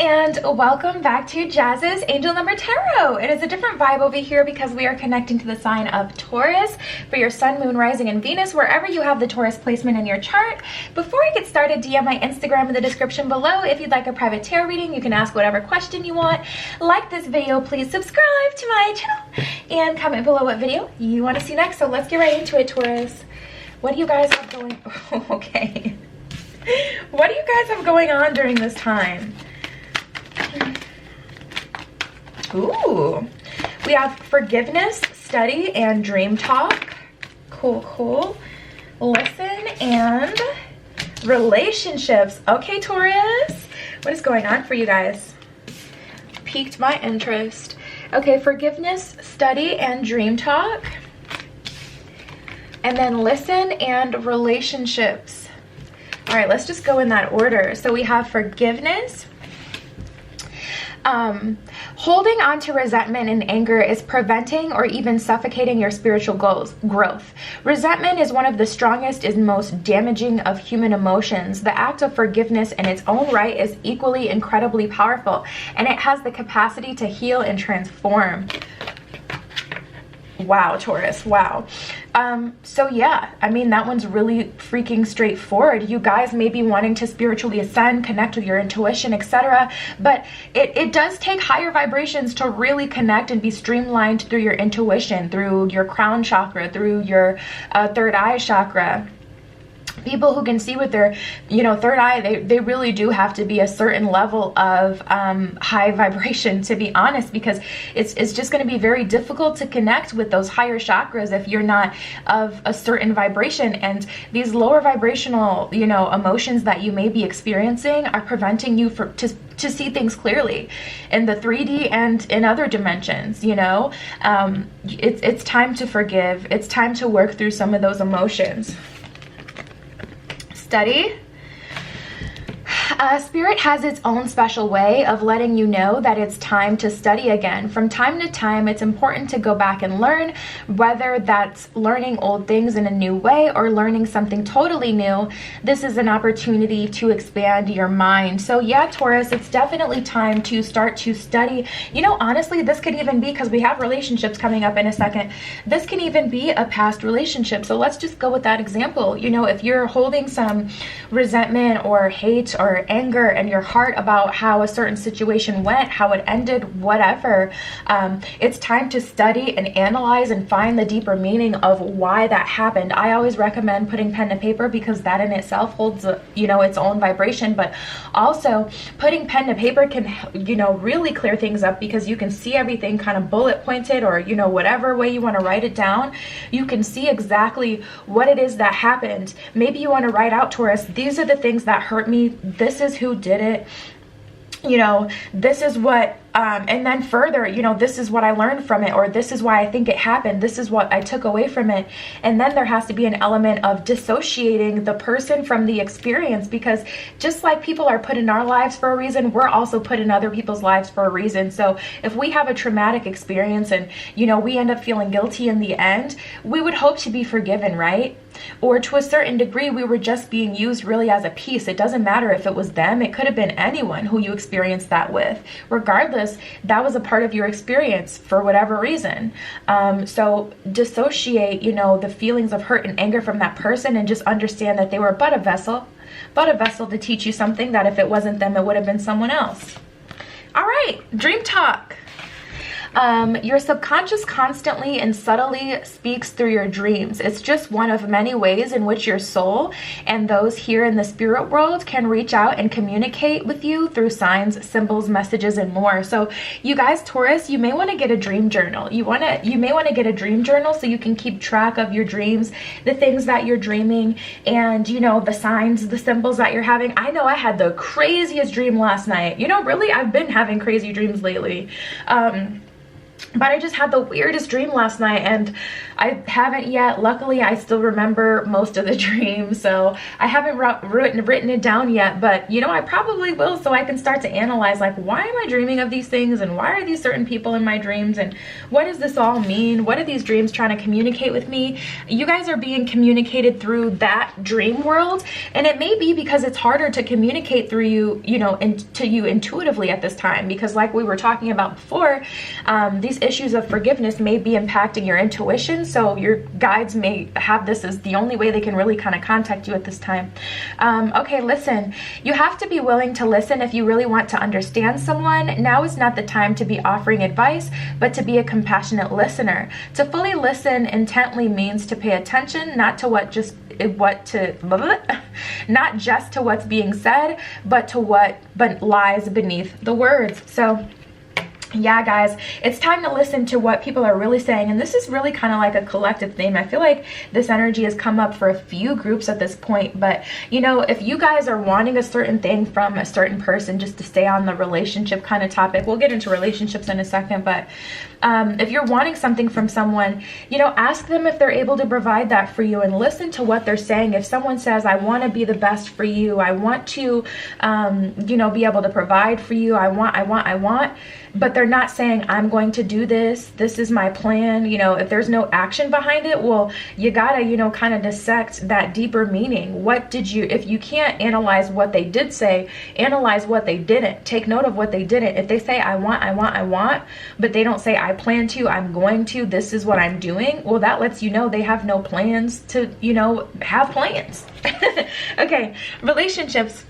and welcome back to Jazz's Angel Number Tarot. It is a different vibe over here because we are connecting to the sign of Taurus for your Sun, Moon, Rising, and Venus, wherever you have the Taurus placement in your chart. Before I get started, DM my Instagram in the description below. If you'd like a private tarot reading, you can ask whatever question you want. Like this video, please subscribe to my channel, and comment below what video you want to see next. So let's get right into it, Taurus. What do you guys have going okay. What do you guys have going on during this time? Ooh, we have forgiveness, study, and dream talk. Cool. Listen and relationships. Okay, Taurus, what is going on for you guys? Piqued my interest. Okay, forgiveness, study, and dream talk. And then listen and relationships. All right, let's just go in that order. So we have forgiveness. Holding on to resentment and anger is preventing or even suffocating your spiritual growth. Resentment is one of the strongest and most damaging of human emotions. The act of forgiveness in its own right is equally incredibly powerful, and it has the capacity to heal and transform. Wow, Taurus, wow. So yeah, I mean, that one's really freaking straightforward. You guys may be wanting to spiritually ascend, connect with your intuition, etc. But it does take higher vibrations to really connect and be streamlined through your intuition, through your crown chakra, through your third eye chakra. People who can see with their, third eye, they really do have to be a certain level of high vibration, to be honest, because it's just going to be very difficult to connect with those higher chakras if you're not of a certain vibration. And these lower vibrational, emotions that you may be experiencing are preventing you to see things clearly in the 3D and in other dimensions. It's time to forgive. It's time to work through some of those emotions. Study. Spirit has its own special way of letting you know that it's time to study again. From time to time, it's important to go back and learn, whether that's learning old things in a new way or learning something totally new. This is an opportunity to expand your mind. So yeah, Taurus, it's definitely time to start to study. Honestly, this could even be, because we have relationships coming up in a second, this can even be a past relationship. So let's just go with that example. If you're holding some resentment or hate or anger in your heart about how a certain situation went, how it ended, whatever, it's time to study and analyze and find the deeper meaning of why that happened. I always recommend putting pen to paper because that in itself holds its own vibration, but also putting pen to paper can really clear things up, because you can see everything kind of bullet pointed, or whatever way you want to write it down. You can see exactly what it is that happened. Maybe you want to write out, Taurus, these are the things that hurt me, this is who did it, this is what, and then further, this is what I learned from it, or this is why I think it happened, this is what I took away from it. And then there has to be an element of dissociating the person from the experience, because just like people are put in our lives for a reason, we're also put in other people's lives for a reason. So if we have a traumatic experience and, we end up feeling guilty in the end, we would hope to be forgiven, right? Or to a certain degree, we were just being used really as a piece. It doesn't matter if it was them. It could have been anyone who you experienced that with. Regardless, that was a part of your experience for whatever reason. So dissociate, the feelings of hurt and anger from that person, and just understand that they were but a vessel to teach you something that if it wasn't them, it would have been someone else. All right, dream talk. Your subconscious constantly and subtly speaks through your dreams. It's just one of many ways in which your soul and those here in the spirit world can reach out and communicate with you through signs, symbols, messages, and more. So you guys, Taurus, you may want to get a dream journal. You may want to get a dream journal so you can keep track of your dreams, the things that you're dreaming, and the signs, the symbols that you're having. I know I had the craziest dream last night. Really, I've been having crazy dreams lately. But I just had the weirdest dream last night, and I haven't yet. Luckily, I still remember most of the dream, so I haven't written it down yet. But you know, I probably will, so I can start to analyze, like, why am I dreaming of these things, and why are these certain people in my dreams, and what does this all mean? What are these dreams trying to communicate with me? You guys are being communicated through that dream world, and it may be because it's harder to communicate through you know, to you intuitively at this time, because like we were talking about before, these issues of forgiveness may be impacting your intuition, so your guides may have this as the only way they can really kind of contact you at this time. Okay, listen, you have to be willing to listen if you really want to understand someone. Now is not the time to be offering advice, but to be a compassionate listener. To fully listen intently means to pay attention, not to not just to what's being said, but to what lies beneath the words. So yeah, guys, it's time to listen to what people are really saying, and this is really kind of like a collective theme. I feel like this energy has come up for a few groups at this point, but you know, if you guys are wanting a certain thing from a certain person, just to stay on the relationship kind of topic, we'll get into relationships in a second, but if you're wanting something from someone, you know, ask them if they're able to provide that for you, and listen to what they're saying. If someone says, I want to be the best for you, I want to, you know, be able to provide for you, I want, but they're not saying, I'm going to do this, this is my plan, you know, if there's no action behind it, well, you gotta, you know, kind of dissect that deeper meaning. What did you, if you can't analyze what they did say, analyze what they didn't. Take note of what they didn't. If they say, I want, but they don't say, I plan to, I'm going to, this is what I'm doing, well, that lets you know they have no plans to, you know, have plans. Okay, relationships.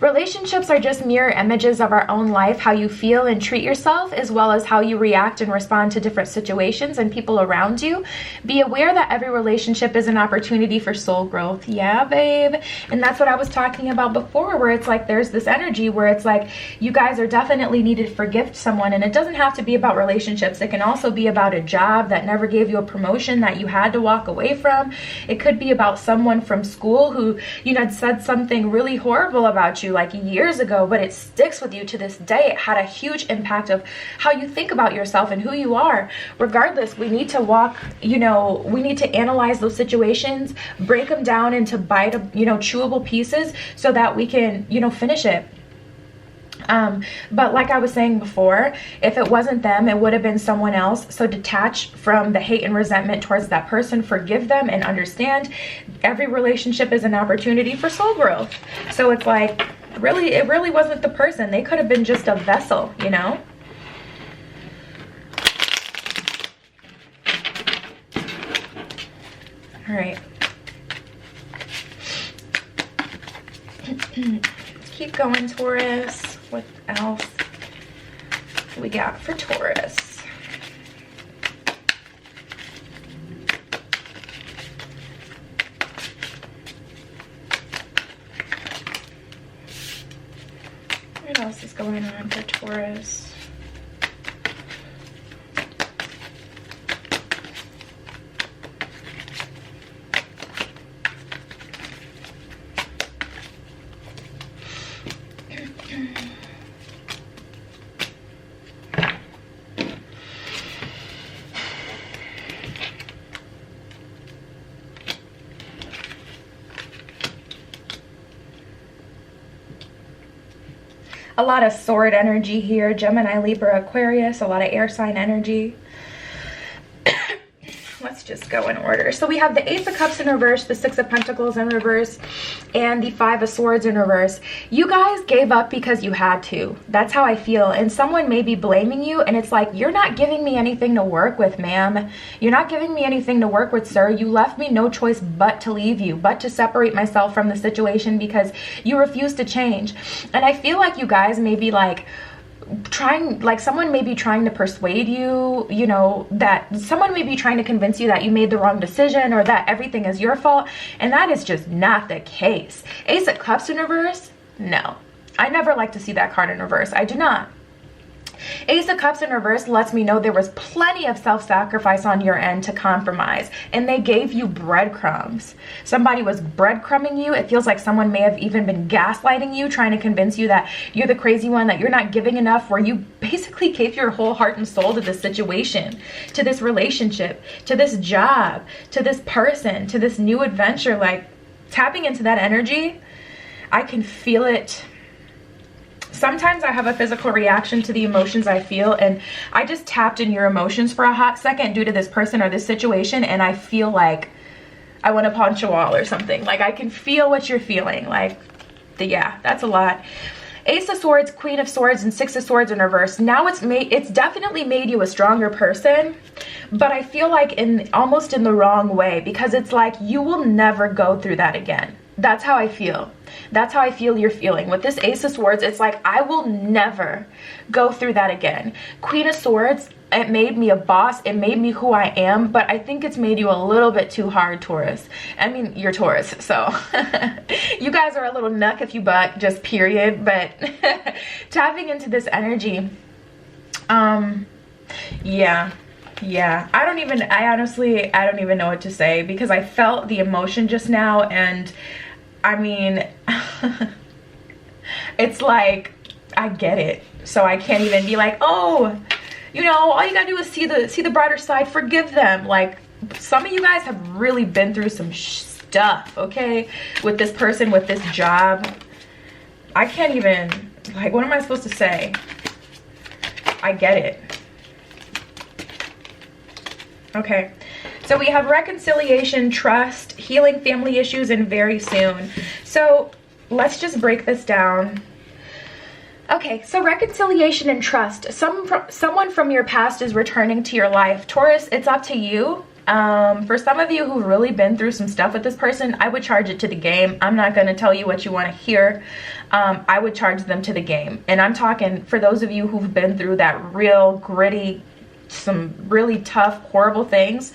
Relationships are just mirror images of our own life, how you feel and treat yourself, as well as how you react and respond to different situations and people around you. Be aware that every relationship is an opportunity for soul growth. Yeah, babe. And that's what I was talking about before, where it's like there's this energy where it's like you guys are definitely needed to forgive someone, and it doesn't have to be about relationships. It can also be about a job that never gave you a promotion that you had to walk away from. It could be about someone from school who, you know, had said something really horrible about you like years ago, but it sticks with you to this day. It had a huge impact of how you think about yourself and who you are. Regardless, we need to walk, you know, we need to analyze those situations, break them down into you know, chewable pieces, so that we can, you know, finish it. But like I was saying before, if it wasn't them, it would have been someone else. So detach from the hate and resentment towards that person, forgive them, and understand every relationship is an opportunity for soul growth. So it's like, really, it really wasn't the person. They could have been just a vessel, you know? All right. Keep going, Taurus. What else we got for Taurus? What else is going on for Taurus? A lot of sword energy here, Gemini, Libra, Aquarius, a lot of air sign energy. Let's just go in order. So we have the Ace of Cups in reverse, the Six of Pentacles in reverse, and the Five of Swords in reverse. You guys gave up because you had to. That's how I feel. And someone may be blaming you, and it's like, you're not giving me anything to work with, ma'am. You're not giving me anything to work with, sir. You left me no choice but to leave you, but to separate myself from the situation because you refuse to change. And I feel like you guys may be like, someone may be trying to persuade you, you know, that someone may be trying to convince you that you made the wrong decision or that everything is your fault, and that is just not the case. Ace of Cups in reverse? No. I never like to see that card in reverse. I do not. Ace of Cups in reverse lets me know there was plenty of self-sacrifice on your end to compromise, and they gave you breadcrumbs. Somebody was breadcrumbing you. It feels like someone may have even been gaslighting you, trying to convince you that you're the crazy one, that you're not giving enough, where you basically gave your whole heart and soul to this situation, to this relationship, to this job, to this person, to this new adventure. Like, tapping into that energy, I can feel it. Sometimes I have a physical reaction to the emotions I feel, and I just tapped in your emotions for a hot second due to this person or this situation, and I feel like I want to punch a wall or something. Like, I can feel what you're feeling. Like, yeah, that's a lot. Ace of Swords, Queen of Swords, and Six of Swords in reverse. Now it's definitely made you a stronger person, but I feel like almost in the wrong way, because it's like you will never go through that again. That's how I feel. That's how I feel you're feeling. With this Ace of Swords, it's like, I will never go through that again. Queen of Swords, it made me a boss. It made me who I am, but I think it's made you a little bit too hard, Taurus. I mean, you're Taurus, so you guys are a little nuck if you buck, just period. But tapping into this energy, yeah. I honestly don't even know what to say, because I felt the emotion just now, and I mean, it's like, I get it. So I can't even be like, oh, you know, all you gotta do is see the brighter side, forgive them. Like, some of you guys have really been through some stuff, okay, with this person, with this job. I can't even, like, what am I supposed to say? I get it. Okay, so we have reconciliation, trust, healing family issues, and very soon. So let's just break this down. Okay, so reconciliation and trust. Someone from your past is returning to your life. Taurus, it's up to you. For some of you who've really been through some stuff with this person, I would charge it to the game. I'm not going to tell you what you want to hear. I would charge them to the game. And I'm talking for those of you who've been through that real gritty, some really tough, horrible things.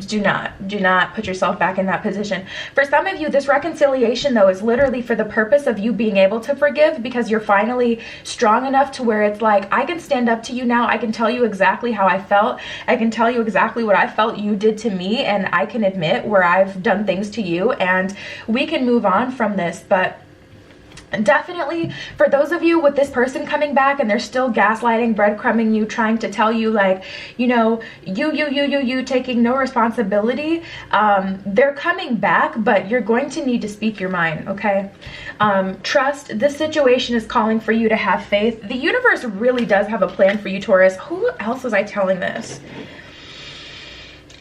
Do not put yourself back in that position. For some of you, this reconciliation, though, is literally for the purpose of you being able to forgive, because you're finally strong enough to where it's like, I can stand up to you now. I can tell you exactly how I felt. I can tell you exactly what I felt you did to me, and I can admit where I've done things to you, and we can move on from this. But definitely for those of you with this person coming back and they're still gaslighting, breadcrumbing you, trying to tell you, like, you know, you taking no responsibility, they're coming back, but you're going to need to speak your mind, okay? Trust. This situation is calling for you to have faith. The universe really does have a plan for you, Taurus. Who else was I telling this?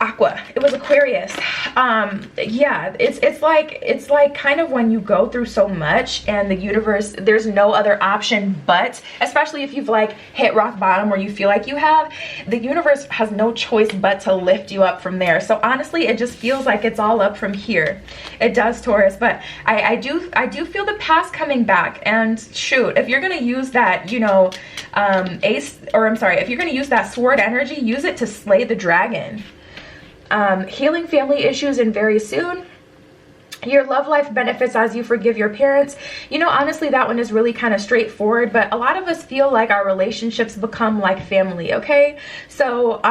Aqua. It was Aquarius. Yeah, it's like kind of when you go through so much and the universe, there's no other option but, especially if you've like hit rock bottom, or you feel like you have, the universe has no choice but to lift you up from there. So honestly, it just feels like it's all up from here. It does, Taurus. But I do feel the past coming back. And shoot, if you're gonna use that, you know, if you're gonna use that sword energy, use it to slay the dragon. Healing family issues, and very soon. Your love life benefits as you forgive your parents. You know, honestly, that one is really kind of straightforward, but a lot of us feel like our relationships become like family, okay? So,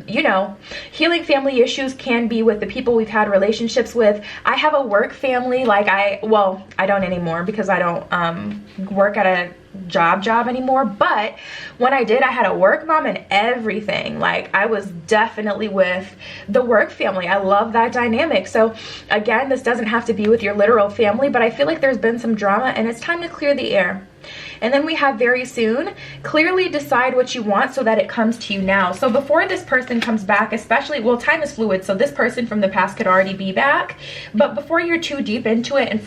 you know, healing family issues can be with the people we've had relationships with. I have a work family, like I don't anymore, because I don't work at a job anymore, but when I did, I had a work mom and everything. Like, I was definitely with the work family. I love that dynamic. So again, this doesn't have to be with your literal family, but I feel like there's been some drama and it's time to clear the air. And then we have very soon. Clearly decide what you want so that it comes to you now. So before this person comes back, especially, well, time is fluid, so this person from the past could already be back. But before you're too deep into it, and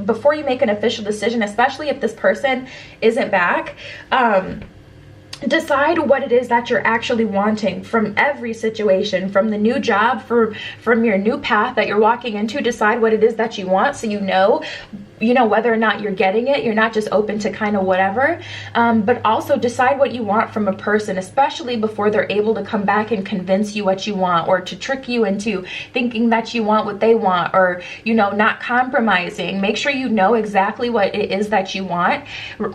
before you make an official decision, especially if this person isn't back, decide what it is that you're actually wanting from every situation, from the new job, from your new path that you're walking into. Decide what it is that you want, so you know you know, whether or not you're getting it. You're not just open to kind of whatever, but also decide what you want from a person, especially before they're able to come back and convince you what you want, or to trick you into thinking that you want what they want, or, you know, not compromising. Make sure you know exactly what it is that you want.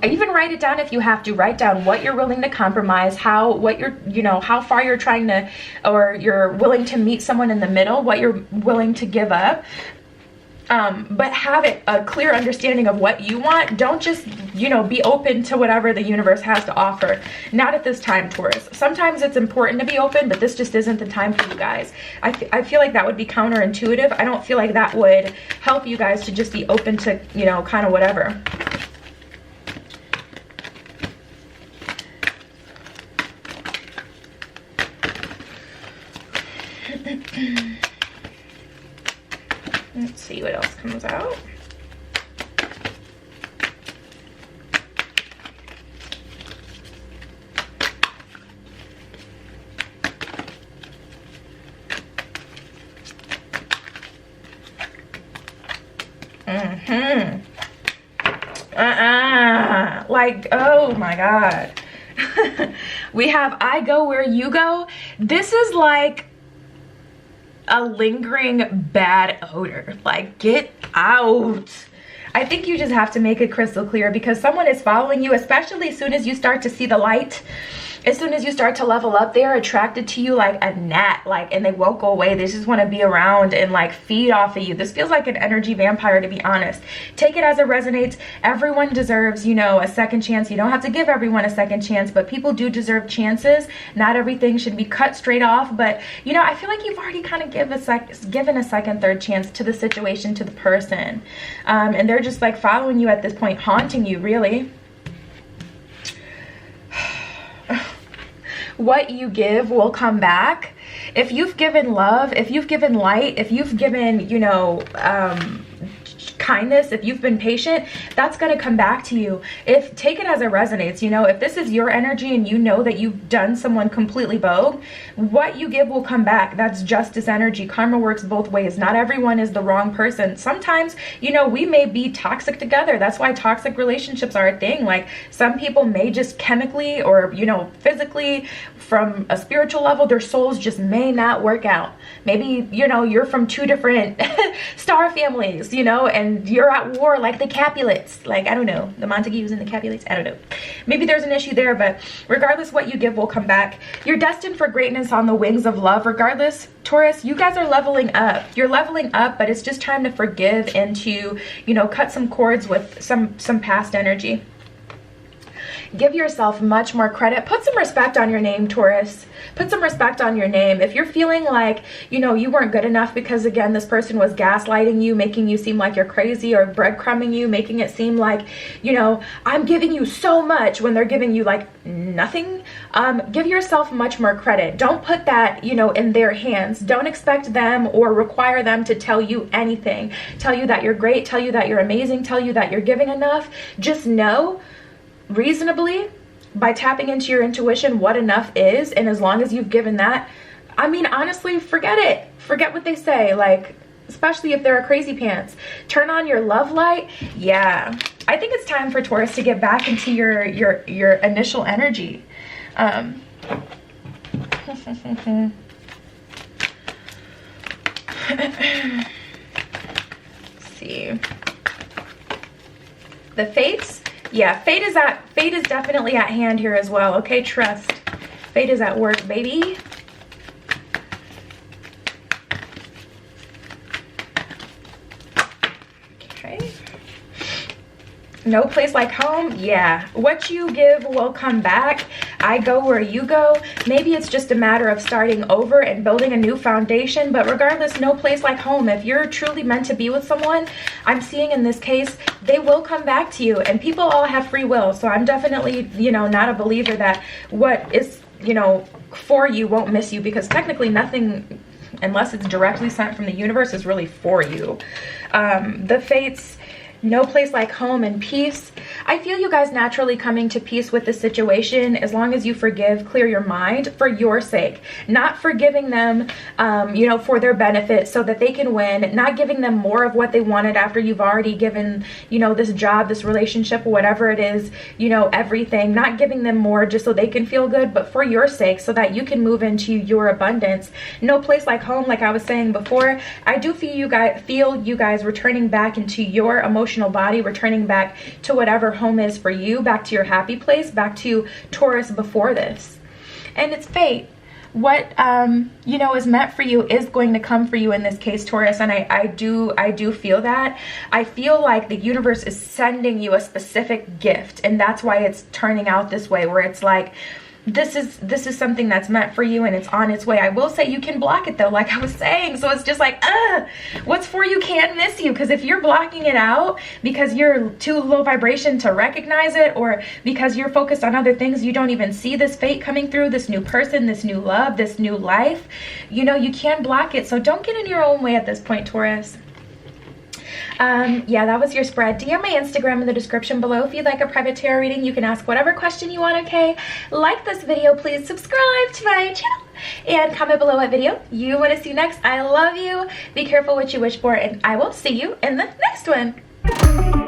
Even write it down if you have to. Write down what you're willing to compromise, what you're, you know, how far you're trying to, or you're willing to meet someone in the middle, what you're willing to give up. But have a clear understanding of what you want. Don't just, you know, be open to whatever the universe has to offer. Not at this time, Taurus. Sometimes it's important to be open, but this just isn't the time for you guys. I feel like that would be counterintuitive. I don't feel like that would help you guys to just be open to, you know, kind of whatever. Let's see what else comes out. Like, oh my God. We have I go where you go. This is like a lingering bad odor. Like, get out. I think you just have to make it crystal clear, because someone is following you, especially as soon as you start to see the light. As soon as you start to level up, they're attracted to you like a gnat, like, and they won't go away. They just want to be around and like feed off of you. This feels like an energy vampire, to be honest. Take it as it resonates. Everyone deserves, you know, a second chance. You don't have to give everyone a second chance, but people do deserve chances. Not everything should be cut straight off, but, you know, I feel like you've already kind of given a second, third chance to the situation, to the person. And they're just like following you at this point, haunting you, really. What you give will come back. If you've given love, if you've given light, if you've given, you know, kindness, if you've been patient, that's going to come back to you. Take it as it resonates. You know, if this is your energy and you know that you've done someone completely bogue, what you give will come back. That's justice energy. Karma works both ways. Not everyone is the wrong person. Sometimes, you know, we may be toxic together. That's why toxic relationships are a thing. Like, some people may just chemically or, you know, physically, from a spiritual level, their souls just may not work out. Maybe, you know, you're from two different star families, you know, and you're at war, like the Capulets. Like, I don't know, the Montagues and the Capulets, I don't know. Maybe there's an issue there, but regardless, what you give will come back. You're destined for greatness on the wings of love. Regardless, Taurus, you guys are leveling up. You're leveling up, but it's just time to forgive and to, you know, cut some cords with some past energy. Give yourself much more credit. Put some respect on your name, Taurus. Put some respect on your name. If you're feeling like, you know, you weren't good enough because, again, this person was gaslighting you, making you seem like you're crazy, or breadcrumbing you, making it seem like, you know, I'm giving you so much when they're giving you like nothing. Give yourself much more credit. Don't put that, you know, in their hands. Don't expect them or require them to tell you anything. Tell you that you're great, tell you that you're amazing, tell you that you're giving enough. Just know reasonably, by tapping into your intuition, what enough is. And as long as you've given that, I mean, honestly, forget it. Forget what they say. Like, especially if they're a crazy pants. Turn on your love light. Yeah, I think it's time for Taurus to get back into your initial energy. Let's see. The fates. Yeah, fate is definitely at hand here as well. Okay, trust. Fate is at work, baby. Okay. No place like home. Yeah, what you give will come back. I go where you go. Maybe it's just a matter of starting over and building a new foundation, but regardless, no place like home. If you're truly meant to be with someone, I'm seeing in this case, they will come back to you, and people all have free will. So I'm definitely, you know, not a believer that what is, you know, for you won't miss you, because technically nothing, unless it's directly sent from the universe, is really for you. The fates, no place like home and peace. I feel you guys naturally coming to peace with the situation as long as you forgive, clear your mind for your sake, not forgiving them, you know, for their benefit so that they can win, not giving them more of what they wanted after you've already given, you know, this job, this relationship, whatever it is, you know, everything, not giving them more just so they can feel good, but for your sake so that you can move into your abundance. No place like home, like I was saying before. I do feel you guys returning back into your emotional body, returning back to whatever home is for you, back to your happy place, back to Taurus before this. And it's fate. What you know is meant for you is going to come for you in this case, Taurus. And I do feel that. I feel like the universe is sending you a specific gift, and that's why it's turning out this way, where it's like, this is something that's meant for you and it's on its way. I will say you can block it though, like I was saying. So it's just like, what's for you can't miss you. Because if you're blocking it out because you're too low vibration to recognize it, or because you're focused on other things, you don't even see this fate coming through, this new person, this new love, this new life, you know, you can block it. So don't get in your own way at this point, Taurus. Yeah, that was your spread. DM my Instagram in the description below if you'd like a private tarot reading. You can ask whatever question you want, okay? Like this video, please subscribe to my channel, and comment below what video you want to see next. I love you. Be careful what you wish for, and I will see you in the next one.